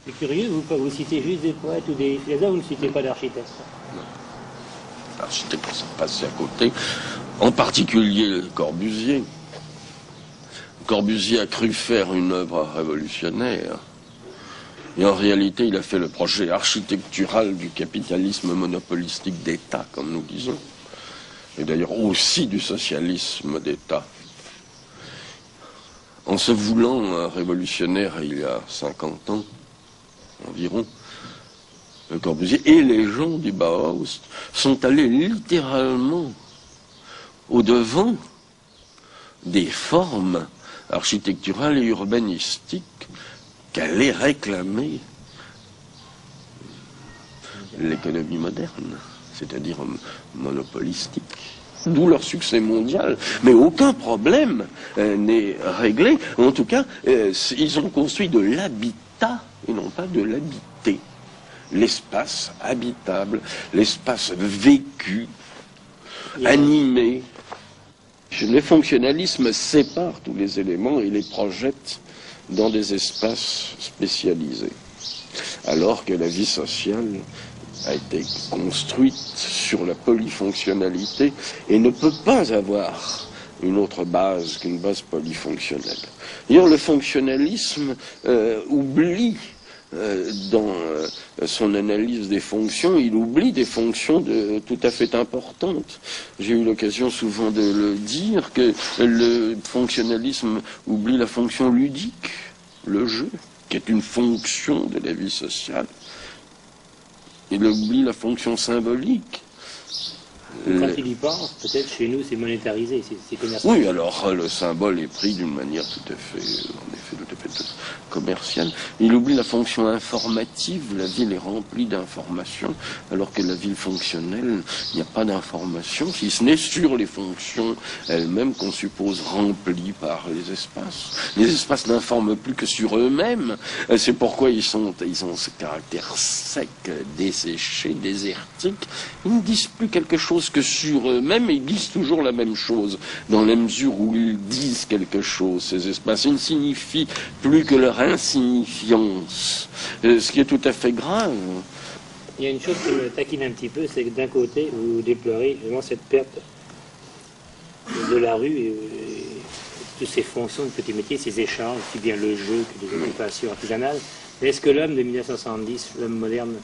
C'est curieux, vous citez juste des poètes ou des philosophes, vous ne citez pas d'architectes. L'architecte, ça passe à côté. En particulier Corbusier. Corbusier a cru faire une œuvre révolutionnaire. Et en réalité, il a fait le projet architectural du capitalisme monopolistique d'État, comme nous disons. Et d'ailleurs aussi du socialisme d'État. En se voulant révolutionnaire il y a 50 ans environ, Corbusier et les gens du Bauhaus sont allés littéralement au-devant des formes architecturales et urbanistiques qu'allait réclamer l'économie moderne, c'est-à-dire monopolistique. D'où leur succès mondial. Mais aucun problème n'est réglé. En tout cas, ils ont construit de l'habitat et non pas de l'habité. L'espace habitable, l'espace vécu, animé. Le fonctionnalisme sépare tous les éléments et les projette dans des espaces spécialisés. Alors que la vie sociale a été construite sur la polyfonctionnalité et ne peut pas avoir une autre base qu'une base polyfonctionnelle. D'ailleurs, le fonctionnalisme oublie dans son analyse des fonctions, il oublie des fonctions tout à fait importantes. J'ai eu l'occasion souvent de le dire, que le fonctionnalisme oublie la fonction ludique, le jeu, qui est une fonction de la vie sociale. Il oublie la fonction symbolique. Quand il y pense, peut-être chez nous c'est monétarisé, c'est commercial. Oui, alors le symbole est pris d'une manière tout à fait, commerciale. Il oublie la fonction informative, la ville est remplie d'informations, alors que la ville fonctionnelle, il n'y a pas d'informations, si ce n'est sur les fonctions elles-mêmes qu'on suppose remplies par les espaces. Les espaces n'informent plus que sur eux-mêmes, c'est pourquoi ils ont ce caractère sec, desséché, désertique. Ils ne disent plus quelque chose que sur eux-mêmes, et ils disent toujours la même chose, dans la mesure où ils disent quelque chose, ces espaces. Ils ne signifient plus que leur insignifiance, ce qui est tout à fait grave. Il y a une chose qui me taquine un petit peu, c'est que d'un côté, vous déplorez vraiment cette perte de la rue et toutes ces fonctions de petits métiers, ces échanges, aussi bien le jeu que les occupations artisanales. Mais est-ce que l'homme de 1970, l'homme moderne,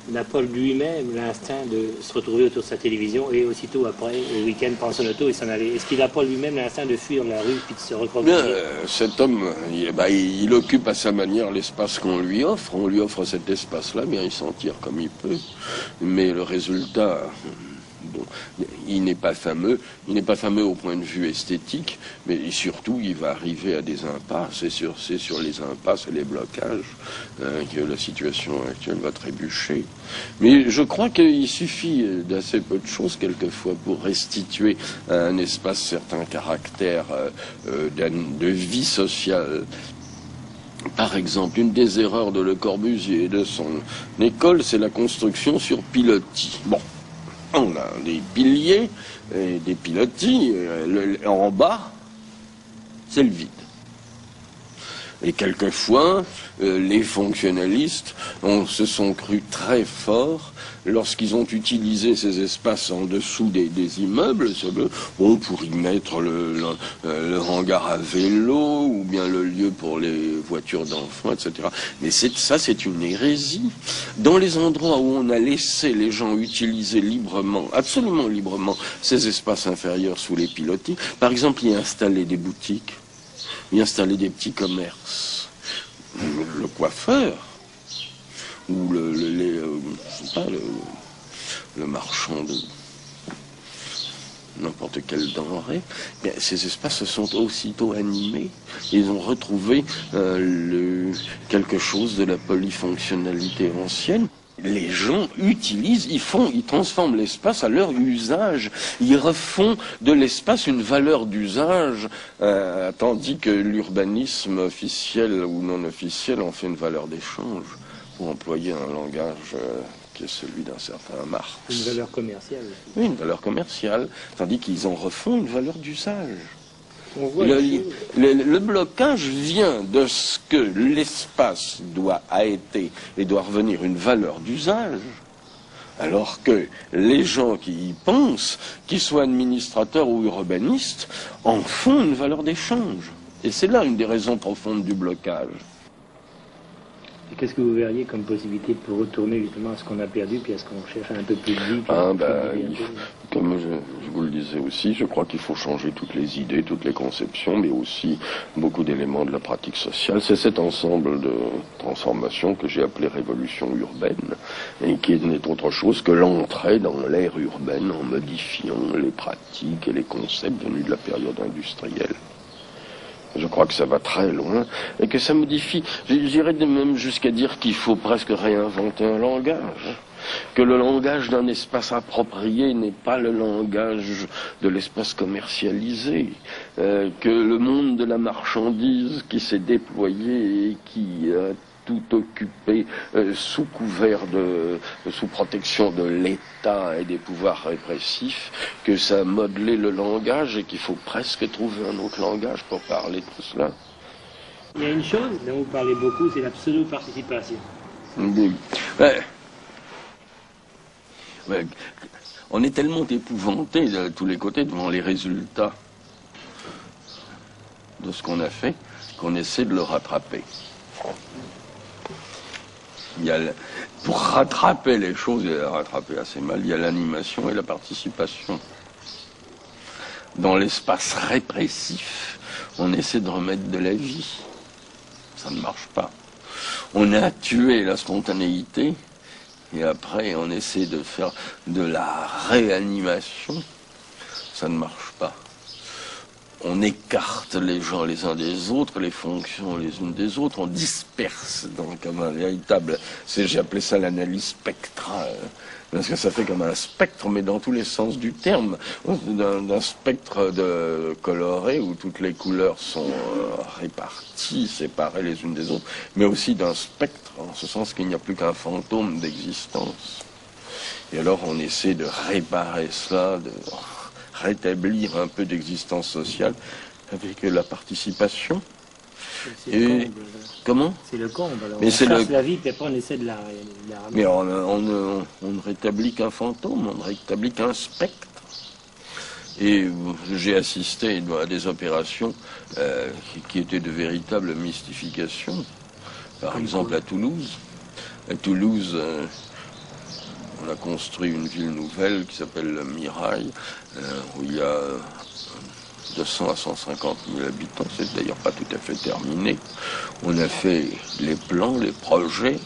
n'a pas lui-même l'instinct de se retrouver autour de sa télévision et aussitôt après, au week-end, prendre son auto et s'en aller? Est-ce qu'il n'a pas lui-même l'instinct de fuir la rue puis de se recroqueviller? Cet homme, il occupe à sa manière l'espace qu'on lui offre. On lui offre cet espace-là, bien il s'en tire comme il peut. Mais le résultat... Bon, il n'est pas fameux au point de vue esthétique, mais surtout il va arriver à des impasses, et c'est sur les impasses et les blocages que la situation actuelle va trébucher. Mais je crois qu'il suffit d'assez peu de choses quelquefois pour restituer à un espace certains caractères de vie sociale. Par exemple, une des erreurs de Le Corbusier et de son école, c'est la construction sur pilotis. Bon. On a des piliers et des pilotis. En bas, c'est le vide. Et quelquefois, les fonctionnalistes se sont crus très forts lorsqu'ils ont utilisé ces espaces en dessous des immeubles, pour y mettre le hangar à vélo ou bien le lieu pour les voitures d'enfants, etc. Mais ça, c'est une hérésie. Dans les endroits où on a laissé les gens utiliser librement, absolument librement, ces espaces inférieurs sous les pilotis, par exemple, y installer des boutiques, y installer des petits commerces, le coiffeur, ou je sais pas, le marchand de n'importe quelle denrée, bien, ces espaces se sont aussitôt animés. Ils ont retrouvé quelque chose de la polyfonctionnalité ancienne. Les gens utilisent, ils transforment l'espace à leur usage. Ils refont de l'espace une valeur d'usage, tandis que l'urbanisme officiel ou non officiel en fait une valeur d'échange, pour employer un langage qui est celui d'un certain Marx. Une valeur commerciale. Oui, une valeur commerciale, tandis qu'ils en refont une valeur d'usage. On voit le blocage vient de ce que l'espace doit revenir une valeur d'usage, alors que les gens qui y pensent, qu'ils soient administrateurs ou urbanistes, en font une valeur d'échange. Et c'est là une des raisons profondes du blocage. Et qu'est-ce que vous verriez comme possibilité pour retourner justement à ce qu'on a perdu, puis à ce qu'on cherche un peu plus de vie? Comme je vous le disais aussi, je crois qu'il faut changer toutes les idées, toutes les conceptions, mais aussi beaucoup d'éléments de la pratique sociale. C'est cet ensemble de transformations que j'ai appelé révolution urbaine, et qui n'est autre chose que l'entrée dans l'ère urbaine en modifiant les pratiques et les concepts venus de la période industrielle. Je crois que ça va très loin et que ça modifie. J'irais même jusqu'à dire qu'il faut presque réinventer un langage. Que le langage d'un espace approprié n'est pas le langage de l'espace commercialisé. Que le monde de la marchandise qui s'est déployé et qui a tout occupé sous sous protection de l'État et des pouvoirs répressifs, que ça a modelé le langage et qu'il faut presque trouver un autre langage pour parler de tout cela. Il y a une chose dont vous parlez beaucoup, c'est la pseudo-participation. On est tellement épouvanté de tous les côtés devant les résultats de ce qu'on a fait qu'on essaie de le rattraper. Pour rattraper les choses, et rattraper assez mal, il y a l'animation et la participation. Dans l'espace répressif, on essaie de remettre de la vie. Ça ne marche pas. On a tué la spontanéité, et après on essaie de faire de la réanimation. Ça ne marche pas. On écarte les gens les uns des autres, les fonctions les unes des autres, on disperse comme un véritable... J'ai appelé ça l'analyse spectrale, parce que ça fait comme un spectre, mais dans tous les sens du terme, d'un spectre coloré où toutes les couleurs sont réparties, séparées les unes des autres, mais aussi d'un spectre, en ce sens qu'il n'y a plus qu'un fantôme d'existence. Et alors on essaie de réparer cela, de rétablir un peu d'existence sociale avec la participation. C'est le comble. Comment? C'est le comble. Alors mais on cherche la vie, puis après on essaie de la ramener. Mais on ne rétablit qu'un fantôme, on ne rétablit qu'un spectre. Et j'ai assisté à des opérations qui étaient de véritables mystifications. Par exemple à Toulouse. À Toulouse, on a construit une ville nouvelle qui s'appelle le Mirail, où il y a 200 à 150 000 habitants. C'est d'ailleurs pas tout à fait terminé. On a fait les plans, les projets.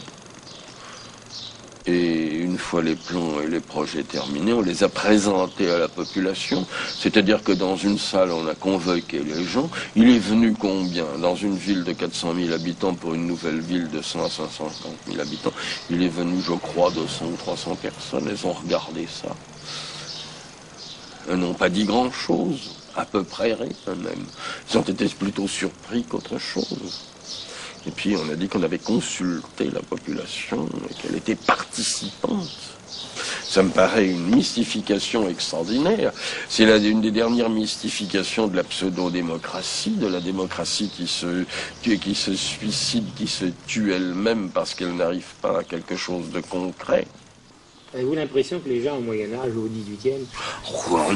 Et une fois les plans et les projets terminés, on les a présentés à la population. C'est-à-dire que dans une salle, on a convoqué les gens. Il est venu combien? Dans une ville de 400 000 habitants pour une nouvelle ville de 100 à 550 000 habitants, il est venu, je crois, 200 ou 300 personnes. Elles ont regardé ça. Elles n'ont pas dit grand-chose, à peu près rien même. Ils ont été plutôt surpris qu'autre chose. Et puis on a dit qu'on avait consulté la population et qu'elle était participante. Ça me paraît une mystification extraordinaire. C'est une des dernières mystifications de la pseudo-démocratie, de la démocratie qui se suicide, qui se tue elle-même parce qu'elle n'arrive pas à quelque chose de concret. Avez-vous l'impression que les gens au Moyen-Âge, au XVIIIe,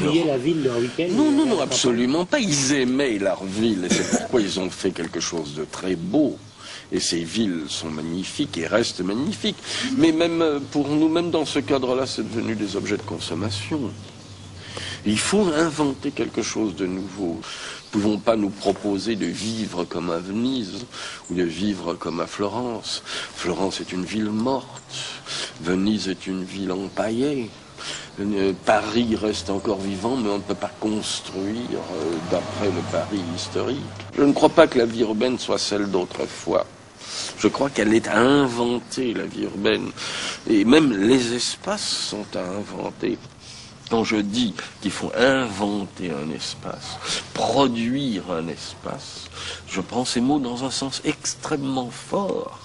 fuyaient la ville leur week-end? Non, absolument pas. Ils aimaient leur ville et c'est pourquoi ils ont fait quelque chose de très beau. Et ces villes sont magnifiques et restent magnifiques. Mais même pour nous, même dans ce cadre-là, c'est devenu des objets de consommation. Il faut inventer quelque chose de nouveau. Nous ne pouvons pas nous proposer de vivre comme à Venise ou de vivre comme à Florence. Florence est une ville morte. Venise est une ville empaillée. Paris reste encore vivant, mais on ne peut pas construire d'après le Paris historique. Je ne crois pas que la vie urbaine soit celle d'autrefois. Je crois qu'elle est à inventer, la vie urbaine. Et même les espaces sont à inventer. Quand je dis qu'il faut inventer un espace, produire un espace, je prends ces mots dans un sens extrêmement fort.